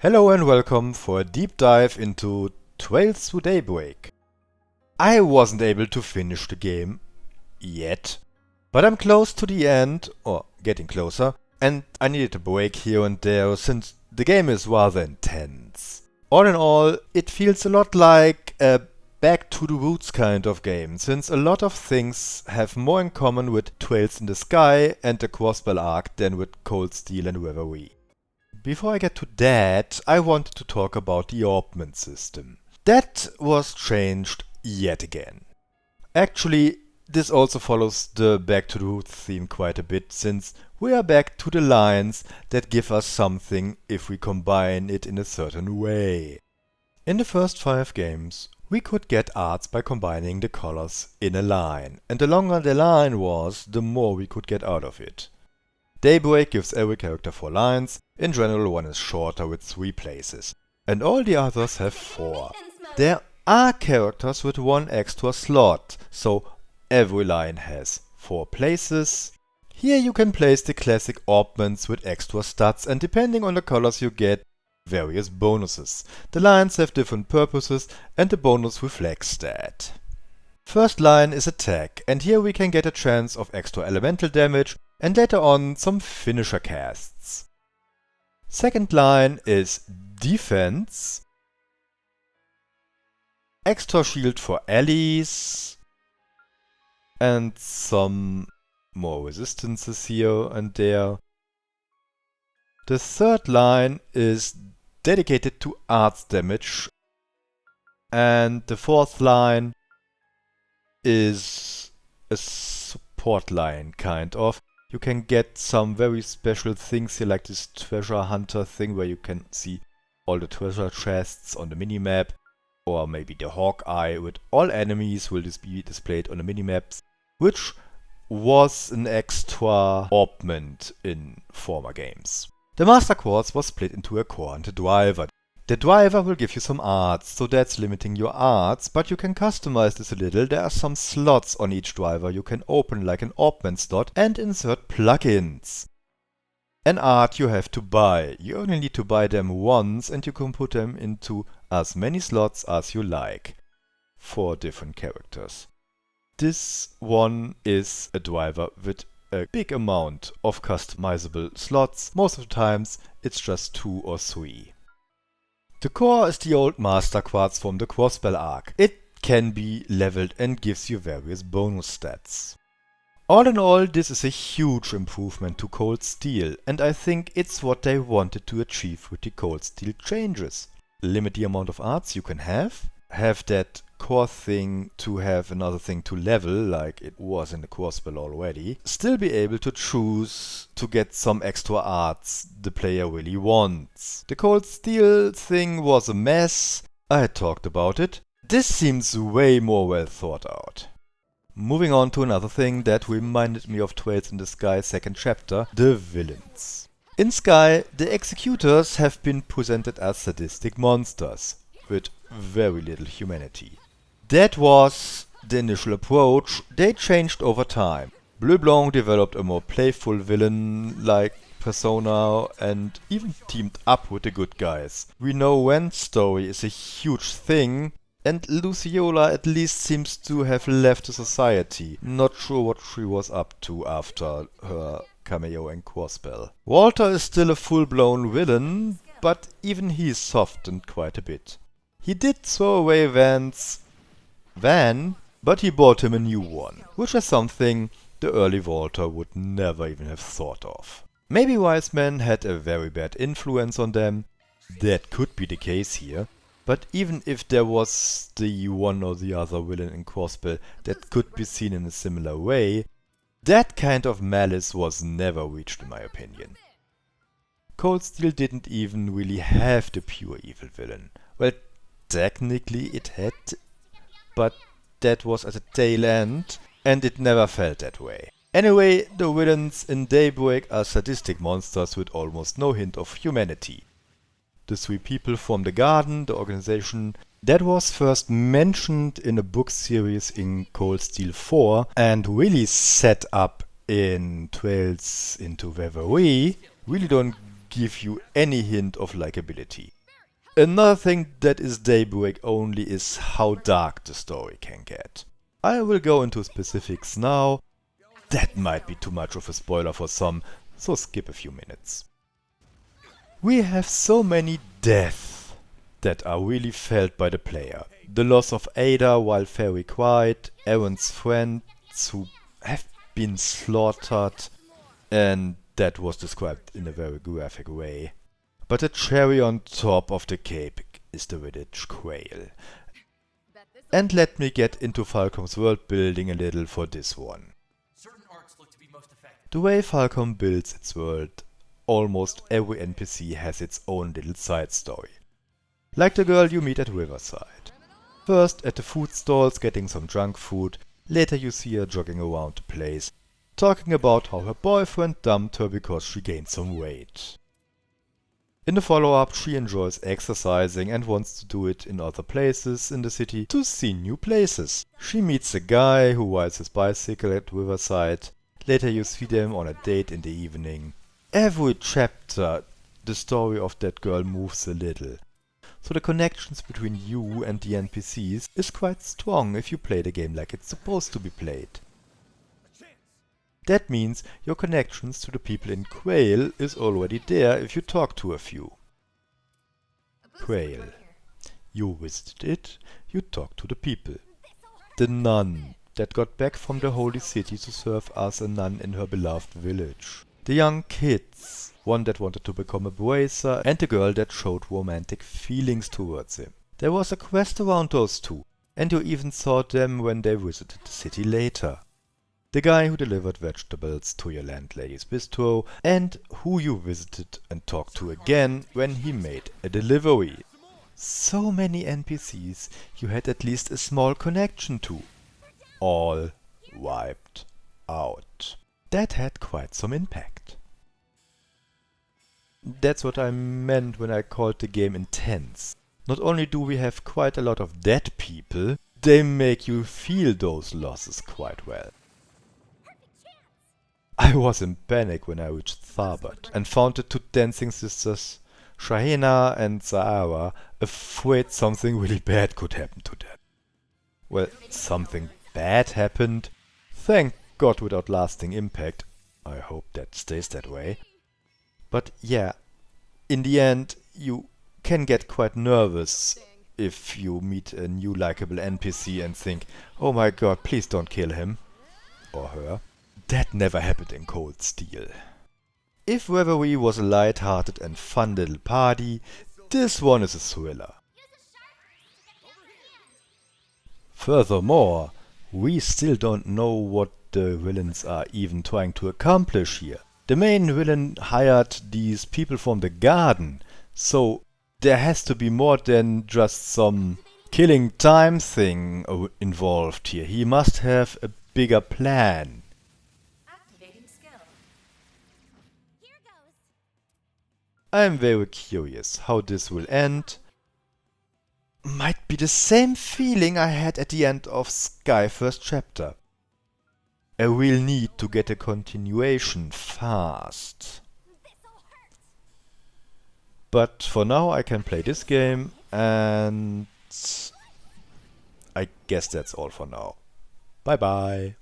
Hello and welcome for a deep dive into Trails to Daybreak. I wasn't able to finish the game yet, but I'm close to the end, or getting closer, and I needed a break here and there since the game is rather intense. All in all, it feels a lot like a back to the roots kind of game, since a lot of things have more in common with Trails in the Sky and the Crossbell arc than with Cold Steel and Reverie. Before I get to that, I wanted to talk about the Orbment system. That was changed yet again. Actually, this also follows the back to the roots theme quite a bit, since we are back to the lines that give us something if we combine it in a certain way. In the first 5 games, we could get arts by combining the colors in a line, and the longer the line was, the more we could get out of it. Daybreak gives every character 4 lines, in general one is shorter with 3 places, and all the others have 4. There are characters with 1 extra slot, so every line has 4 places. Here you can place the classic orbmens with extra stats, and depending on the colors you get various bonuses. The lines have different purposes and the bonus reflects that. First line is attack, and here we can get a chance of extra elemental damage and later on some finisher casts. Second line is defense, extra shield for allies, and some more resistances here and there. The third line is dedicated to arts damage, and the fourth line is a support line, kind of. You can get some very special things here, like this treasure hunter thing where you can see all the treasure chests on the minimap, or maybe the Hawkeye with all enemies will be displayed on the minimaps, which was an extra orbment in former games. The master quartz was split into a core and a driver. The driver will give you some arts, so that's limiting your arts, but you can customize this a little. There are some slots on each driver you can open like an Orbment slot and insert plugins. An art you have to buy. You only need to buy them once and you can put them into as many slots as you like for different characters. This one is a driver with a big amount of customizable slots. Most of the times it's just 2 or 3. The core is the old master quartz from the Crossbell arc. It can be leveled and gives you various bonus stats. All in all, this is a huge improvement to Cold Steel, and I think it's what they wanted to achieve with the Cold Steel changes. Limit the amount of arts you can have that core thing to have another thing to level, like it was in the Crossbell already. Still be able to choose to get some extra arts the player really wants. The Cold Steel thing was a mess. I had talked about it. This seems way more well thought out. Moving on to another thing that reminded me of Trails in the Sky second chapter, the villains. In Sky, the executors have been presented as sadistic monsters with very little humanity. That was the initial approach. They changed over time. Bleu Blanc developed a more playful villain-like persona and even teamed up with the good guys. We know Wen's story is a huge thing, and Luciola at least seems to have left the society. Not sure what she was up to after her cameo in Crossbell. Walter is still a full-blown villain, but even he's softened quite a bit. He did throw away Van's van, but he bought him a new one, which is something the early Walter would never even have thought of. Maybe Wise Man had a very bad influence on them. That could be the case here, but even if there was the one or the other villain in Crossbell that could be seen in a similar way, that kind of malice was never reached in my opinion. Cold Steel didn't even really have the pure evil villain. Well, technically it had, but that was at the tail end, and it never felt that way. Anyway, the villains in Daybreak are sadistic monsters with almost no hint of humanity. The 3 people from the Garden, the organization that was first mentioned in a book series in Cold Steel 4 and really set up in Trails into Reverie, really don't give you any hint of likability. Another thing that is Daybreak only is how dark the story can get. I will go into specifics now. That might be too much of a spoiler for some, so skip a few minutes. We have so many deaths that are really felt by the player. The loss of Ada while very quiet, Aaron's friends who have been slaughtered, and that was described in a very graphic way. But the cherry on top of the cake is the village quail. And let me get into Falcom's world building a little for this one. The way Falcom builds its world, almost every NPC has its own little side story. Like the girl you meet at Riverside. First at the food stalls getting some junk food, later you see her jogging around the place, talking about how her boyfriend dumped her because she gained some weight. In the follow-up she enjoys exercising and wants to do it in other places in the city to see new places. She meets a guy who rides his bicycle at Riverside, later you see them on a date in the evening. Every chapter the story of that girl moves a little. So the connections between you and the NPCs is quite strong if you play the game like it's supposed to be played. That means your connections to the people in Quail is already there if you talk to a few. Quail. You visited it, you talk to the people. The nun that got back from the holy city to serve as a nun in her beloved village. The young kids, one that wanted to become a bracer and the girl that showed romantic feelings towards him. There was a quest around those two, and you even saw them when they visited the city later. The guy who delivered vegetables to your landlady's bistro, and who you visited and talked to again when he made a delivery. So many NPCs you had at least a small connection to. All wiped out. That had quite some impact. That's what I meant when I called the game intense. Not only do we have quite a lot of dead people, they make you feel those losses quite well. I was in panic when I reached Tharbat and found the two dancing sisters, Shahena and Zahara, afraid something really bad could happen to them. Well, something bad happened. Thank God without lasting impact. I hope that stays that way. But yeah, in the end you can get quite nervous if you meet a new likable NPC and think, oh my god, please don't kill him. Or her. That never happened in Cold Steel. If Reverie was a light-hearted and fun little party, this one is a thriller. Furthermore, we still don't know what the villains are even trying to accomplish here. The main villain hired these people from the garden, so there has to be more than just some killing time thing involved here. He must have a bigger plan. I'm very curious how this will end. Might be the same feeling I had at the end of Sky first chapter. A real need to get a continuation fast. But for now I can play this game, and I guess that's all for now. Bye bye.